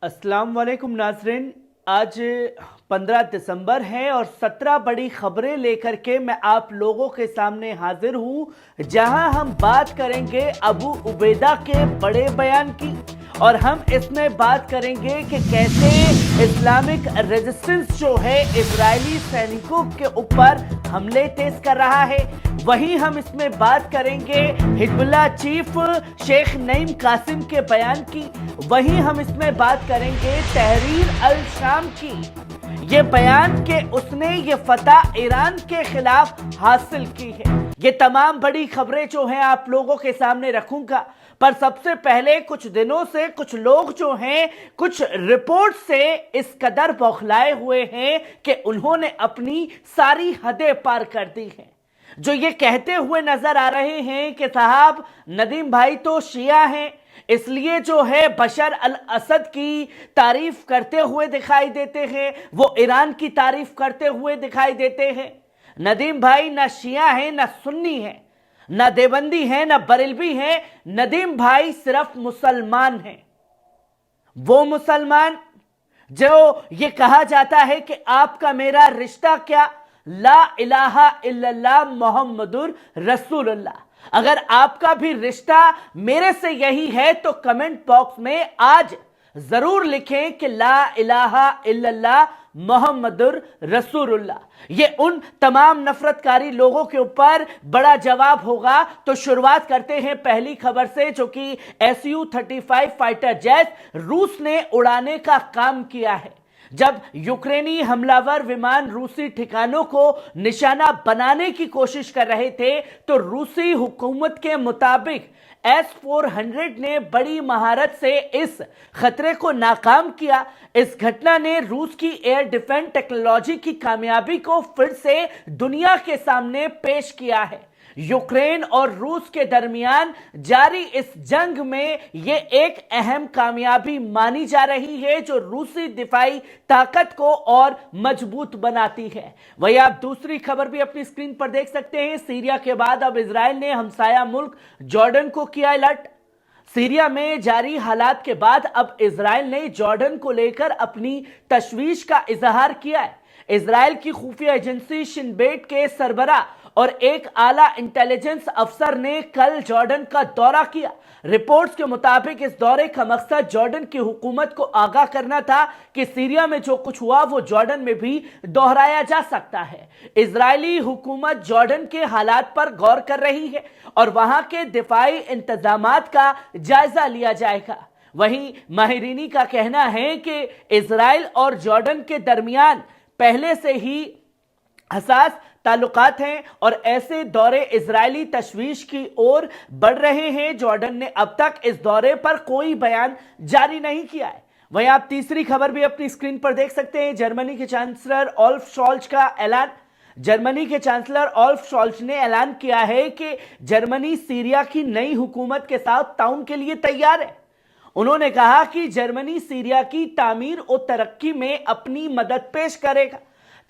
अस्सलाम वालेकुम नाज़रीन। आज 15 दिसंबर है और 17 बड़ी खबरें लेकर के मैं आप लोगों के सामने हाजिर हूं, जहां हम बात करेंगे अबू उबैदा के बड़े बयान की और हम इसमें बात करेंगे कि कैसे इस्लामिक रेजिस्टेंस जो है इजरायली सैनिकों के ऊपर हमले तेज कर रहा है। वहीं हम इसमें बात करेंगे हिजबुल्लाह चीफ शेख नईम कासिम के बयान की। वहीं हम इसमें बात करेंगे तहरीर अल शाम की, ये बयान के उसने ये फतह ईरान के खिलाफ हासिल की है। ये तमाम बड़ी खबरें जो हैं आप लोगों के सामने रखूंगा, पर सबसे पहले कुछ दिनों से कुछ लोग जो हैं कुछ रिपोर्ट से इस कदर बौखलाए हुए हैं कि उन्होंने अपनी सारी हदें पार कर दी हैं, जो ये कहते हुए नजर आ रहे हैं कि साहब नदीम भाई तो शिया हैं, इसलिए जो है बशर अल असद की तारीफ करते हुए दिखाई देते हैं, वो ईरान की तारीफ करते हुए दिखाई देते हैं। नदीम भाई ना शिया है, ना सुन्नी है, ना देवबंदी है, ना बरेलवी है। नदीम भाई सिर्फ मुसलमान हैं। वो मुसलमान जो ये कहा जाता है कि आपका मेरा रिश्ता क्या, ला इलाहा इल्लल्लाह मोहम्मदुर रसूलुल्लाह। अगर आपका भी रिश्ता मेरे से यही है तो कमेंट बॉक्स में आज जरूर लिखें कि ला इलाहा इल्लल्लाह मोहम्मदुर रसूलुल्लाह। ये उन तमाम नफरतकारी लोगों के ऊपर बड़ा जवाब होगा। तो शुरुआत करते हैं पहली खबर से, जो कि SU-35 फाइटर जेट रूस ने उड़ाने का काम किया है। जब यूक्रेनी हमलावर विमान रूसी ठिकानों को निशाना बनाने की कोशिश कर रहे थे तो रूसी हुकूमत के मुताबिक S-400 ने बड़ी महारत से इस खतरे को नाकाम किया। इस घटना ने रूस की एयर डिफेंस टेक्नोलॉजी की कामयाबी को फिर से दुनिया के सामने पेश किया है। यूक्रेन और रूस के दरमियान जारी इस जंग में यह एक अहम कामयाबी मानी जा रही है, जो रूसी दिफाई ताकत को और मजबूत बनाती है। वही आप दूसरी खबर भी अपनी स्क्रीन पर देख सकते हैं। सीरिया के बाद अब इजराइल ने हमसाया मुल्क जॉर्डन को किया अलर्ट। सीरिया में जारी हालात के बाद अब इजराइल ने जॉर्डन को लेकर अपनी तशवीश का इजहार किया है। इजराइल की खुफिया एजेंसी शिन बेट के सरबरा और एक आला इंटेलिजेंस अफसर ने कल जॉर्डन का दौरा किया। रिपोर्ट्स के मुताबिक इस दौरे का मकसद जॉर्डन की हुकूमत को आगाह करना था कि सीरिया में जो कुछ हुआ वो जॉर्डन में भी दोहराया जा सकता है। इजरायली हुकूमत जॉर्डन के हालात पर गौर कर रही है और वहां के दिफाई इंतजामात का जायजा लिया जाएगा। वहीं माहिरीनी का कहना है कि इजराइल और जॉर्डन के दरमियान पहले से ही हसास ताल्लुकात हैं और ऐसे दौरे इजरायली तशवीश की ओर बढ़ रहे हैं। जॉर्डन ने अब तक इस दौरे पर कोई बयान जारी नहीं किया है। वहीं आप तीसरी खबर भी अपनी स्क्रीन पर देख सकते हैं। जर्मनी के चांसलर ओल्फ शॉल्ज का ऐलान। जर्मनी के चांसलर ओल्फ शॉल्ज ने ऐलान किया है कि जर्मनी सीरिया की नई हुकूमत के साथ ताउन के लिए तैयार है। उन्होंने कहा कि जर्मनी सीरिया की तामीर और तरक्की में अपनी मदद पेश करेगा।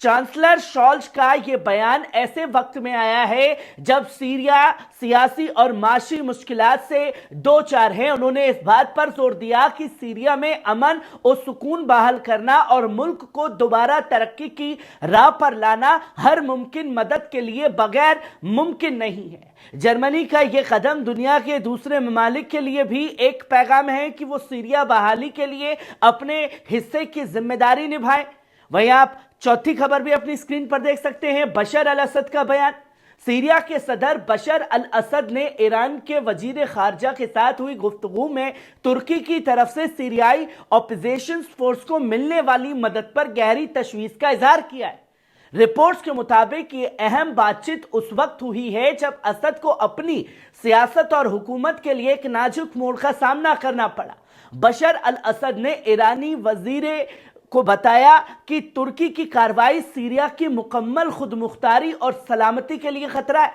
चांसलर शॉल्ज का यह बयान ऐसे वक्त में आया है जब सीरिया सियासी और माशी मुश्किलात से दो चार है। उन्होंने इस बात पर जोर दिया कि सीरिया में अमन और सुकून बहाल करना और मुल्क को दोबारा तरक्की की राह पर लाना हर मुमकिन मदद के लिए बगैर मुमकिन नहीं है। जर्मनी का यह कदम दुनिया के दूसरे ममालिक के लिए भी एक पैगाम है कि वो सीरिया बहाली के लिए अपने हिस्से की जिम्मेदारी निभाएं। वहीं आप चौथी खबर भी अपनी स्क्रीन पर देख सकते हैं। बशर अल असद का बयान। सीरिया के सदर बशर अल असद ने ईरान के वजीर खारजा के साथ हुई गुफ्तगू में तुर्की की तरफ से सीरियाई ऑपोजिशन फोर्स को मिलने वाली मदद पर गहरी तशवीश का इजहार किया है। रिपोर्ट्स के मुताबिक ये अहम बातचीत उस वक्त हुई है जब असद को अपनी सियासत और हुकूमत के लिए एक नाजुक मोड़ का सामना करना पड़ा। बशर अल असद ने ईरानी वजीर को बताया कि तुर्की की कार्रवाई सीरिया की मुकम्मल खुद मुख्तारी और सलामती के लिए खतरा है।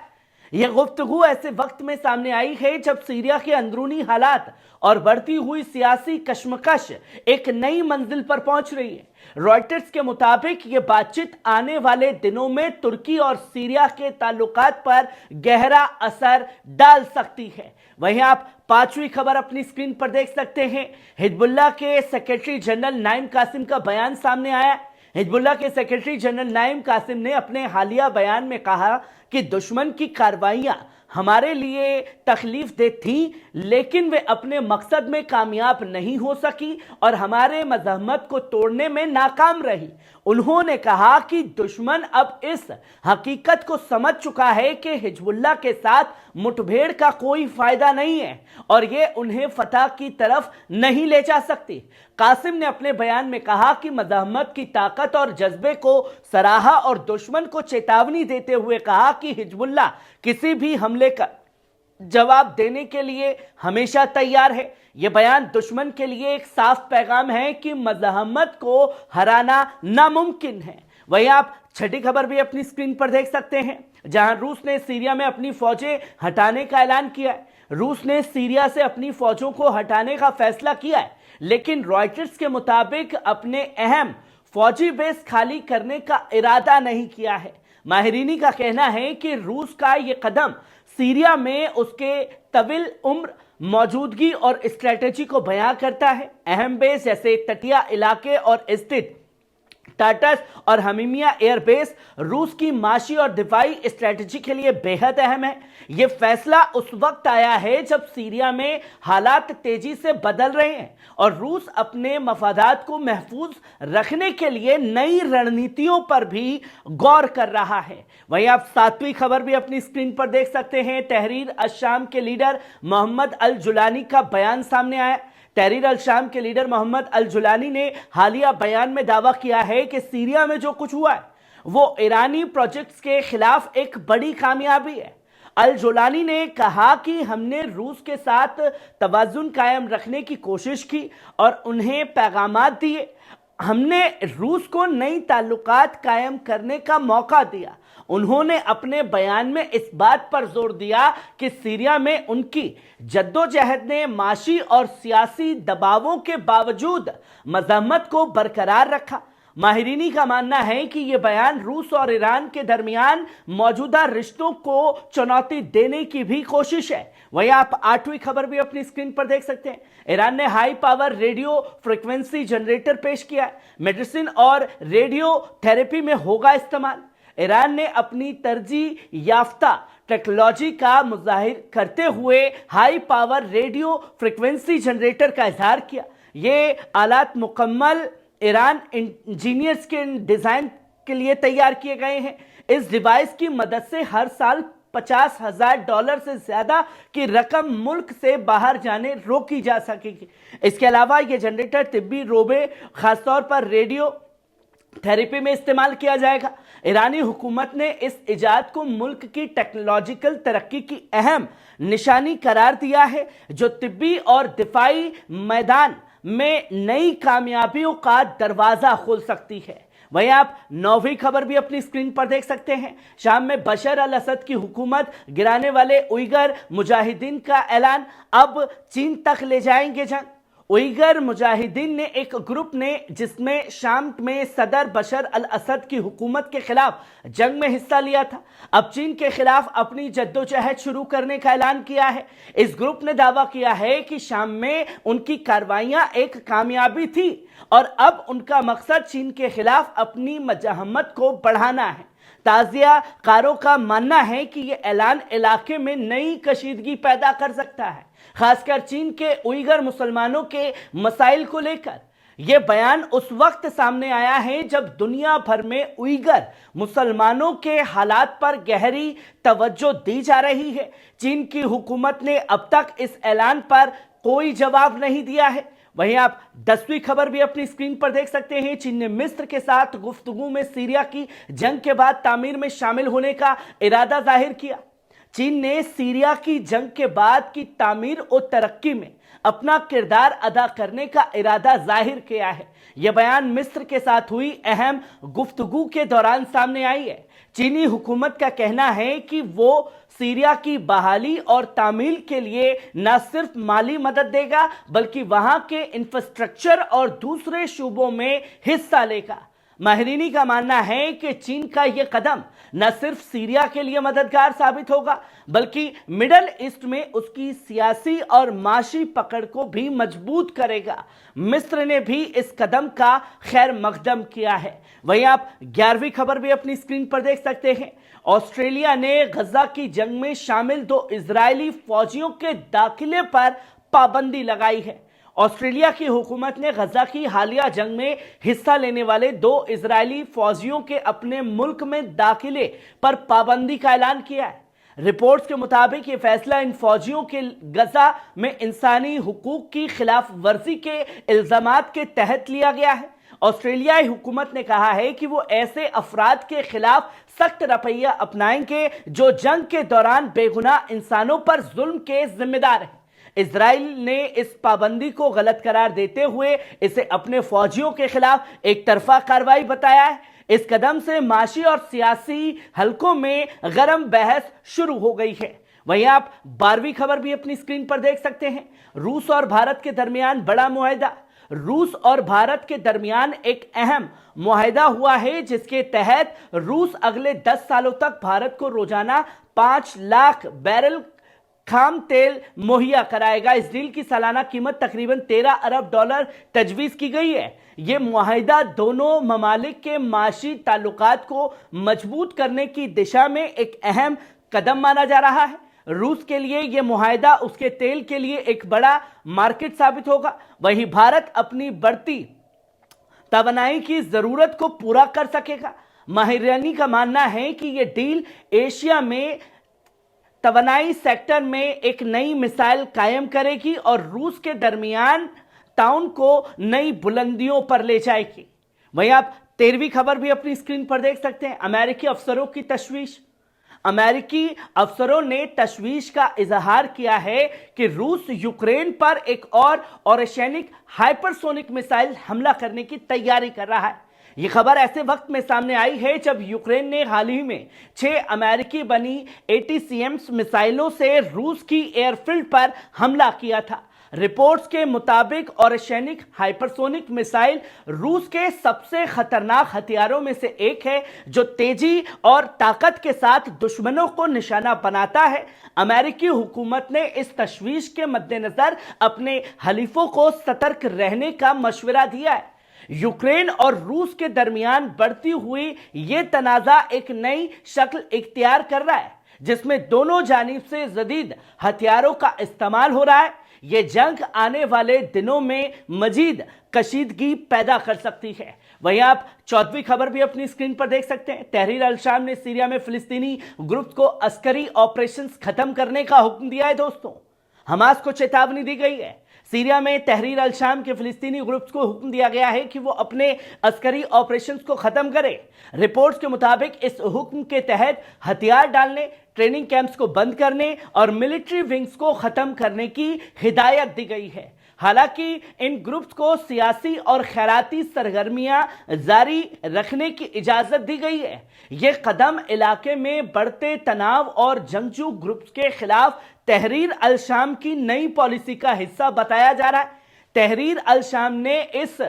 یہ گفتگو ایسے وقت میں سامنے آئی ہے جب سیریا کے اندرونی حالات اور بڑھتی ہوئی سیاسی کشمکش ایک نئی منزل پر پہنچ رہی ہے۔ رائٹرز کے مطابق یہ بات چیت آنے والے دنوں میں ترکی اور سیریا کے تعلقات پر گہرا اثر ڈال سکتی ہے۔ وہیں آپ پانچویں خبر اپنی اسکرین پر دیکھ سکتے ہیں۔ حزب اللہ کے سیکرٹری جنرل نعیم قاسم کا بیان سامنے آیا۔ حزب اللہ کے سیکرٹری جنرل نعیم قاسم نے اپنے حالیہ بیان میں کہا کہ دشمن کی کارروائیاں ہمارے لیے تکلیف دہ تھیں، لیکن وہ اپنے مقصد میں کامیاب نہیں ہو سکی اور ہمارے مزاحمت کو توڑنے میں ناکام رہی۔ انہوں نے کہا کہ دشمن اب اس حقیقت کو سمجھ چکا ہے کہ حزب اللہ کے ساتھ مٹبھیڑ کا کوئی فائدہ نہیں ہے اور یہ انہیں فتح کی طرف نہیں لے جا سکتی۔ قاسم نے اپنے بیان میں کہا کہ مزاحمت کی طاقت اور جذبے کو سراہا اور دشمن کو چیتاونی دیتے ہوئے کہا کہ حزب اللہ کسی بھی حملے کا جواب دینے کے لیے ہمیشہ تیار ہے۔ یہ بیان دشمن کے لیے ایک صاف پیغام ہے کہ مزاحمت کو ہرانا ناممکن ہے۔ وہیں آپ چھٹی خبر بھی اپنی اسکرین پر دیکھ سکتے ہیں، جہاں روس نے سیریا میں اپنی فوجیں ہٹانے کا اعلان کیا ہے۔ روس نے سیریا سے اپنی فوجوں کو ہٹانے کا فیصلہ کیا ہے، لیکن رائٹرز کے مطابق اپنے اہم فوجی بیس خالی کرنے کا ارادہ نہیں کیا ہے۔ ماہرینی کا کہنا ہے کہ روس کا یہ قدم سیریا میں اس کے طویل عمر موجودگی اور اسٹریٹجی کو بیان کرتا ہے۔ اہم بیس جیسے تٹیہ علاقے اور استد ٹارٹس اور ہمیمیا ایئر بیس روس کی معاشی اور دفاعی اسٹریٹجی کے لیے بہت اہم ہے۔ یہ فیصلہ اس وقت آیا ہے جب سیریا میں حالات تیزی سے بدل رہے ہیں اور روس اپنے مفادات کو محفوظ رکھنے کے لیے نئی رڑنیتیوں پر بھی غور کر رہا ہے۔ وہیں آپ ساتویں خبر بھی اپنی اسکرین پر دیکھ سکتے ہیں۔ تحریر الشام کے لیڈر محمد الجولانی کا بیان سامنے آیا۔ تحریر الشام کے لیڈر محمد الجولانی نے حالیہ بیان میں دعویٰ کیا ہے کہ سیریا میں جو کچھ ہوا ہے وہ ایرانی پروجیکٹس کے خلاف ایک بڑی کامیابی ہے۔ الجولانی نے کہا کہ ہم نے روس کے ساتھ توازن قائم رکھنے کی کوشش کی اور انہیں پیغامات دیے۔ ہم نے روس کو نئی تعلقات قائم کرنے کا موقع دیا۔ انہوں نے اپنے بیان میں اس بات پر زور دیا کہ سیریا میں ان کی جدوجہد نے معاشی اور سیاسی دباؤں کے باوجود مزاحمت کو برقرار رکھا۔ ماہرینی کا ماننا ہے کہ یہ بیان روس اور ایران کے درمیان موجودہ رشتوں کو چنوتی دینے کی بھی کوشش ہے۔ وہیں آپ آٹھویں خبر بھی اپنی اسکرین پر دیکھ سکتے ہیں۔ ایران نے high power radio frequency generator پیش کیا ہے۔ میڈیسن اور ریڈیو تھیراپی میں ہوگا استعمال۔ ایران نے اپنی ترجیح یافتہ ٹیکنالوجی کا مظاہر کرتے ہوئے high power radio frequency generator کا اظہار کیا۔ یہ آلات مکمل ایران انجینئرز کے ڈیزائن کے لیے تیار کیے گئے ہیں۔ اس ڈیوائس کی مدد سے ہر سال $50,000 سے زیادہ کی رقم ملک سے باہر جانے روکی جا سکے گی۔ اس کے علاوہ یہ جنریٹر طبی روبے خاص طور پر ریڈیو تھیراپی میں استعمال کیا جائے گا۔ ایرانی حکومت نے اس ایجاد کو ملک کی ٹیکنالوجیکل ترقی کی اہم نشانی قرار دیا ہے، جو طبی اور دفاعی میدان میں نئی کامیابیوں کا دروازہ کھول سکتی ہے۔ وہیں آپ نویں خبر بھی اپنی اسکرین پر دیکھ سکتے ہیں۔ شام میں بشار الاسد کی حکومت گرانے والے اوئیگر مجاہدین کا اعلان، اب چین تک لے جائیں گے جنگ۔ اوئیگر مجاہدین نے ایک گروپ نے جس میں شام میں صدر بشار الاسد کی حکومت کے خلاف جنگ میں حصہ لیا تھا، اب چین کے خلاف اپنی جدوجہد شروع کرنے کا اعلان کیا ہے۔ اس گروپ نے دعویٰ کیا ہے کہ شام میں ان کی کارروائیاں ایک کامیابی تھی اور اب ان کا مقصد چین کے خلاف اپنی مزاحمت کو بڑھانا ہے۔ تازیہ کاروں کا ماننا ہے کہ یہ اعلان علاقے میں نئی کشیدگی پیدا کر سکتا ہے، خاص کر چین کے اوئیگر مسلمانوں کے مسائل کو لے کر۔ یہ بیان اس وقت سامنے آیا ہے جب دنیا بھر میں اوئیگر مسلمانوں کے حالات پر گہری توجہ دی جا رہی ہے۔ چین کی حکومت نے اب تک اس اعلان پر کوئی جواب نہیں دیا ہے۔ وہیں آپ 10ویں خبر بھی اپنی اسکرین پر دیکھ سکتے ہیں۔ چین نے مصر کے ساتھ گفتگو میں سیریا کی جنگ کے بعد تعمیر میں شامل ہونے کا ارادہ ظاہر کیا۔ چین نے سیریا کی جنگ کے بعد کی تعمیر اور ترقی میں अपना किरदार अदा करने का इरादा जाहिर किया है। यह बयान मिस्र के साथ हुई अहम गुफ्तगू के दौरान सामने आई है। चीनी हुकूमत का कहना है कि वो सीरिया की बहाली और तामील के लिए न सिर्फ माली मदद देगा बल्कि वहां के इंफ्रास्ट्रक्चर और दूसरे शोबों में हिस्सा लेगा। माहिरीनी का मानना है कि चीन का यह कदम न सिर्फ सीरिया के लिए मददगार साबित होगा बल्कि मिडल ईस्ट में उसकी सियासी और माशी पकड़ को भी मजबूत करेगा। मिस्र ने भी इस कदम का खैर मकदम किया है। वहीं आप 11वीं खबर भी अपनी स्क्रीन पर देख सकते हैं। ऑस्ट्रेलिया ने गजा की जंग में शामिल 2 इजरायली फौजियों के दाखिले पर पाबंदी लगाई है। ऑस्ट्रेलिया की हुकूमत ने गजा की हालिया जंग में हिस्सा लेने वाले 2 इजरायली फौजियों के अपने मुल्क में दाखिले पर पाबंदी का ऐलान किया है। रिपोर्ट्स के मुताबिक ये फैसला इन फौजियों के गजा में इंसानी हुकूक की खिलाफ वर्जी के इल्जामात के तहत लिया गया है। ऑस्ट्रेलियाई हुकूमत ने कहा है कि वो ऐसे अफराद के खिलाफ सख्त रवैया अपनाएंगे जो जंग के दौरान बेगुनाह इंसानों पर जुल्म के जिम्मेदार हैं। इजराइल ने इस पाबंदी को गलत करार देते हुए इसे अपने फौजियों के खिलाफ एक तरफा कार्रवाई बताया है। इस कदम से माशी और सियासी हलकों में गरम बहस शुरू हो गई है। वहीं आप 12वीं खबर भी अपनी स्क्रीन पर देख सकते हैं। रूस और भारत के दरमियान बड़ा मुआहदा। रूस और भारत के दरमियान एक अहम मुआहदा हुआ है जिसके तहत रूस अगले 10 सालों तक भारत को रोजाना 5 लाख बैरल खाम तेल मुहैया कराएगा। इस डील की सालाना कीमत तकरीबन 13 अरब डॉलर तजवीज की गई है। यह मुआहिदा दोनों ममालिक के माशी ताल्लुकात को मजबूत करने की दिशा में एक अहम कदम माना जा रहा है। रूस के लिए यह मुआहिदा उसके तेल के लिए एक बड़ा मार्केट साबित होगा। वहीं भारत अपनी बढ़ती तवानाई की जरूरत को पूरा कर सकेगा। माहिरानी का मानना है कि यह डील एशिया में तवानाई सेक्टर में एक नई मिसाइल कायम करेगी और रूस के दरमियान ताउन को नई बुलंदियों पर ले जाएगी। वहीं आप 13वीं खबर भी अपनी स्क्रीन पर देख सकते हैं। अमेरिकी अफसरों की तशवीश। अमेरिकी अफसरों ने तशवीश का इजहार किया है कि रूस यूक्रेन पर एक और ओरेशेनिक हाइपरसोनिक मिसाइल हमला करने की तैयारी कर रहा है। यह खबर ऐसे वक्त में सामने आई है जब यूक्रेन ने हाल ही में 6 अमेरिकी बनी ATACMS मिसाइलों से रूस की एयरफील्ड पर हमला किया था। रिपोर्ट्स के मुताबिक ओरेशेनिक हाइपरसोनिक मिसाइल रूस के सबसे खतरनाक हथियारों में से एक है जो तेजी और ताकत के साथ दुश्मनों को निशाना बनाता है। अमेरिकी हुकूमत ने इस तशवीश के मद्देनजर अपने हलीफों को सतर्क रहने का मशवरा दिया है। यूक्रेन और रूस के दरमियान बढ़ती हुई ये तनाज़ा एक नई शक्ल इख्तियार कर रहा है जिसमें दोनों जानिब से जदीद हथियारों का इस्तेमाल हो रहा है। ये जंग आने वाले दिनों में मजीद कशीदगी पैदा कर सकती है। वहीं आप 14वीं खबर भी अपनी स्क्रीन पर देख सकते हैं। तहरीर अल शाम ने सीरिया में फिलिस्तीनी ग्रुप को अस्करी ऑपरेशंस खत्म करने का हुक्म दिया है। दोस्तों, हमास को चेतावनी दी गई है। सीरिया में तहरीर अल शाम के फिलिस्तीनी ग्रुप्स को हुक्म दिया गया है कि वो अपने अस्करी ऑपरेशंस को खत्म करें। रिपोर्ट्स के मुताबिक इस हुक्म के तहत हथियार डालने, ट्रेनिंग कैंप्स को बंद करने और मिलिट्री विंग्स को खत्म करने की हिदायत दी गई है। हालांकि इन ग्रुप्स को सियासी और खैराती सरगर्मियां जारी रखने की इजाजत दी गई है। यह कदम इलाके में बढ़ते तनाव और जंगजू ग्रुप्स के खिलाफ तहरीर अल शाम की नई पॉलिसी का हिस्सा बताया जा रहा है। तहरीर अल शाम ने इस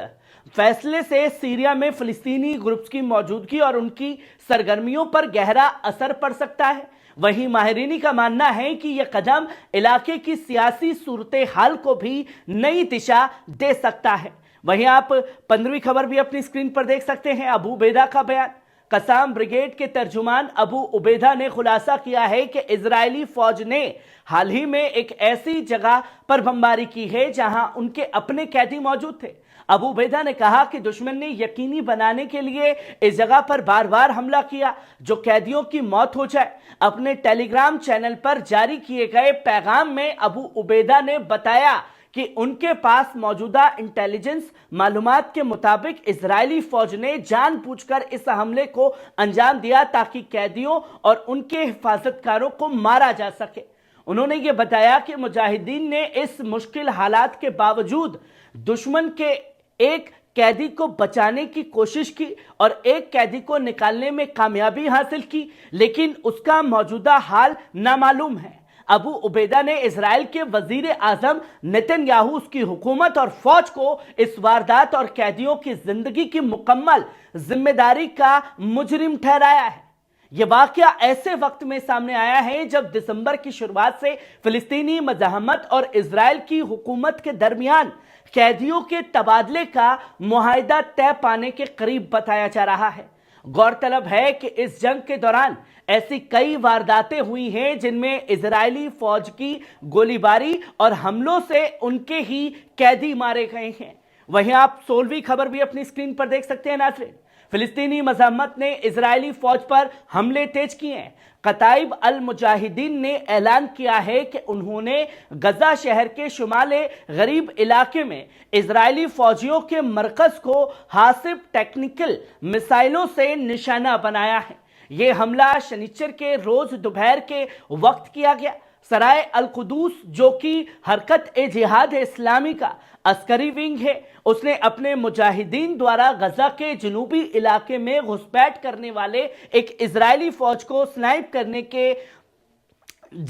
फैसले से सीरिया में फिलिस्तीनी ग्रुप्स की मौजूदगी और उनकी सरगर्मियों पर गहरा असर पड़ सकता है। वहीं माहिरीनी का मानना है कि यह कदम इलाके की सियासी सूरत हाल को भी नई दिशा दे सकता है। वहीं आप 15वीं खबर भी अपनी स्क्रीन पर देख सकते हैं। अबू उबैदा का बयान। कसाम ब्रिगेड के तर्जुमान अबू उबैदा ने खुलासा किया है कि इजरायली फौज ने हाल ही में एक ऐसी जगह पर बमबारी की है जहां उनके अपने कैदी मौजूद थे। अबू उबैदा ने कहा कि दुश्मन ने यकीनी बनाने के लिए इस जगह पर बार बार हमला किया जो कैदियों की मौत हो जाए। अपने टेलीग्राम चैनल पर जारी किए गए पैगाम में अबू उबैदा ने बताया कि उनके पास मौजूदा इंटेलिजेंस मालूमात के मुताबिक इजरायली फौज ने जानबूझकर इस हमले को अंजाम दिया ताकि कैदियों और उनके हिफाजतकारों को मारा जा सके। انہوں نے یہ بتایا کہ مجاہدین نے اس مشکل حالات کے باوجود دشمن کے ایک قیدی کو بچانے کی کوشش کی اور ایک قیدی کو نکالنے میں کامیابی حاصل کی، لیکن اس کا موجودہ حال نامعلوم ہے۔ ابو عبیدہ نے اسرائیل کے وزیر اعظم نیتن یاہو اس کی حکومت اور فوج کو اس واردات اور قیدیوں کی زندگی کی مکمل ذمہ داری کا مجرم ٹھہرایا ہے۔ یہ واقعہ ایسے وقت میں سامنے آیا ہے جب دسمبر کی شروعات سے فلسطینی مزاحمت اور اسرائیل کی حکومت کے درمیان قیدیوں کے تبادلے کا معاہدہ طے پانے کے قریب بتایا جا رہا ہے۔ غور طلب ہے کہ اس جنگ کے دوران ایسی کئی وارداتیں ہوئی ہیں جن میں اسرائیلی فوج کی گولی باری اور حملوں سے ان کے ہی قیدی مارے گئے ہیں۔ وہیں آپ 16ویں خبر بھی اپنی اسکرین پر دیکھ سکتے ہیں ناظرین۔ فلسطینی مزاحمت نے اسرائیلی فوج پر حملے تیز کیے ہیں۔ کتائب المجاہدین نے اعلان کیا ہے کہ انہوں نے غزہ شہر کے شمال غریب علاقے میں اسرائیلی فوجیوں کے مرکز کو حاسب ٹیکنیکل میزائلوں سے نشانہ بنایا ہے۔ یہ حملہ شنیچر کے روز دوپہر کے وقت کیا گیا۔ سرائے القدس جو کہ حرکت جہاد اسلامی کا عسکری ونگ ہے، اس نے اپنے مجاہدین دوارا غزہ کے جنوبی علاقے میں گھسپیٹ کرنے والے ایک اسرائیلی فوج کو سنائپ کرنے کے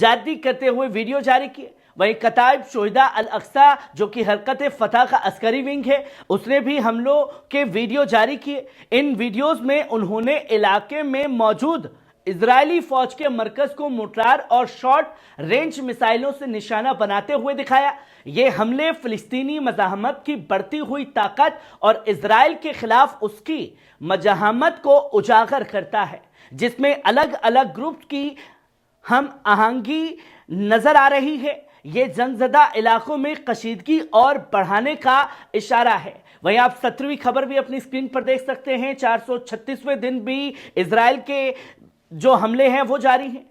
جاری کرتے ہوئے ویڈیو جاری کیے۔ وہیں کتائب شہداء الاقصی جو کہ حرکت فتح کا عسکری ونگ ہے، اس نے بھی حملوں کے ویڈیو جاری کیے۔ ان ویڈیوز میں انہوں نے علاقے میں موجود اسرائیلی فوج کے مرکز کو موٹار اور شارٹ رینج میزائلوں سے نشانہ بناتے ہوئے دکھایا۔ یہ حملے فلسطینی مزاحمت کی بڑھتی ہوئی طاقت اور اسرائیل کے خلاف اس کی مزاحمت کو اجاگر کرتا ہے، جس میں الگ الگ گروپ کی ہم آہنگی نظر آ رہی ہے۔ یہ جنگ زدہ علاقوں میں کشیدگی اور بڑھانے کا اشارہ ہے۔ وہیں آپ 17ویں خبر بھی اپنی اسکرین پر دیکھ سکتے ہیں۔ 436ویں دن بھی اسرائیل کے جو حملے ہیں وہ جاری ہیں۔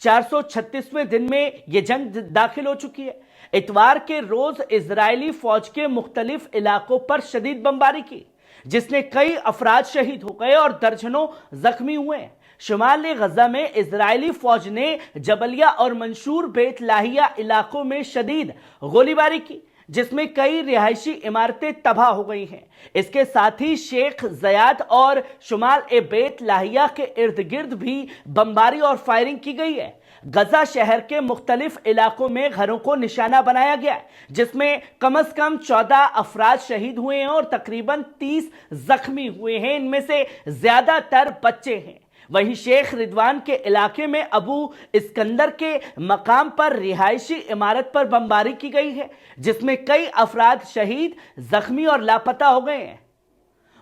436ویں دن میں یہ جنگ داخل ہو چکی ہے۔ اتوار کے روز اسرائیلی فوج کے مختلف علاقوں پر شدید بمباری کی، جس نے کئی افراد شہید ہو گئے اور درجنوں زخمی ہوئے ہیں۔ شمالی غزہ میں اسرائیلی فوج نے جبلیہ اور منشور بیت لاہیہ علاقوں میں شدید گولی باری کی، جس میں کئی رہائشی عمارتیں تباہ ہو گئی ہیں۔ اس کے ساتھ ہی شیخ زیاد اور شمال بیت لاہیہ کے ارد گرد بھی بمباری اور فائرنگ کی گئی ہے۔ غزہ شہر کے مختلف علاقوں میں گھروں کو نشانہ بنایا گیا ہے، جس میں کم از کم 14 افراد شہید ہوئے ہیں اور تقریباً 30 زخمی ہوئے ہیں۔ ان میں سے زیادہ تر بچے ہیں۔ وہیں شیخ رضوان کے علاقے میں ابو اسکندر کے مقام پر رہائشی عمارت پر بمباری کی گئی ہے، جس میں کئی افراد شہید، زخمی اور لاپتہ ہو گئے ہیں۔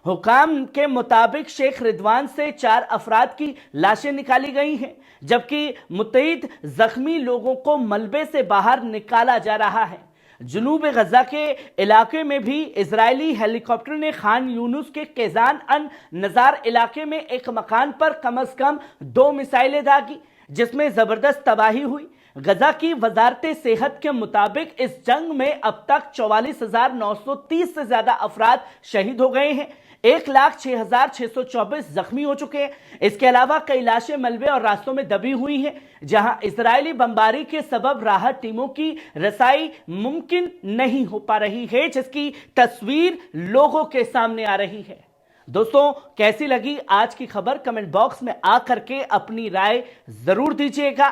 حکام کے مطابق شیخ رضوان سے 4 افراد کی لاشیں نکالی گئی ہیں، جبکہ متعدد زخمی لوگوں کو ملبے سے باہر نکالا جا رہا ہے۔ جنوب غزہ کے علاقے میں بھی اسرائیلی ہیلی کاپٹر نے خان یونس کے قیزان ان نزار علاقے میں ایک مکان پر کم از کم 2 میزائلیں داغی، جس میں زبردست تباہی ہوئی۔ غزہ کی وزارت صحت کے مطابق اس جنگ میں اب تک 44,930 سے زیادہ افراد شہید ہو گئے ہیں، 1,06,624 زخمی ہو چکے ہیں۔ اس کے علاوہ کئی لاشیں ملبے اور راستوں میں دبی ہوئی ہیں، جہاں اسرائیلی بمباری کے سبب راحت ٹیموں کی رسائی ممکن نہیں ہو پا رہی ہے، جس کی تصویر لوگوں کے سامنے آ رہی ہے۔ دوستوں، کیسی لگی آج کی خبر؟ کمنٹ باکس میں آ کر کے اپنی رائے ضرور دیجیے گا۔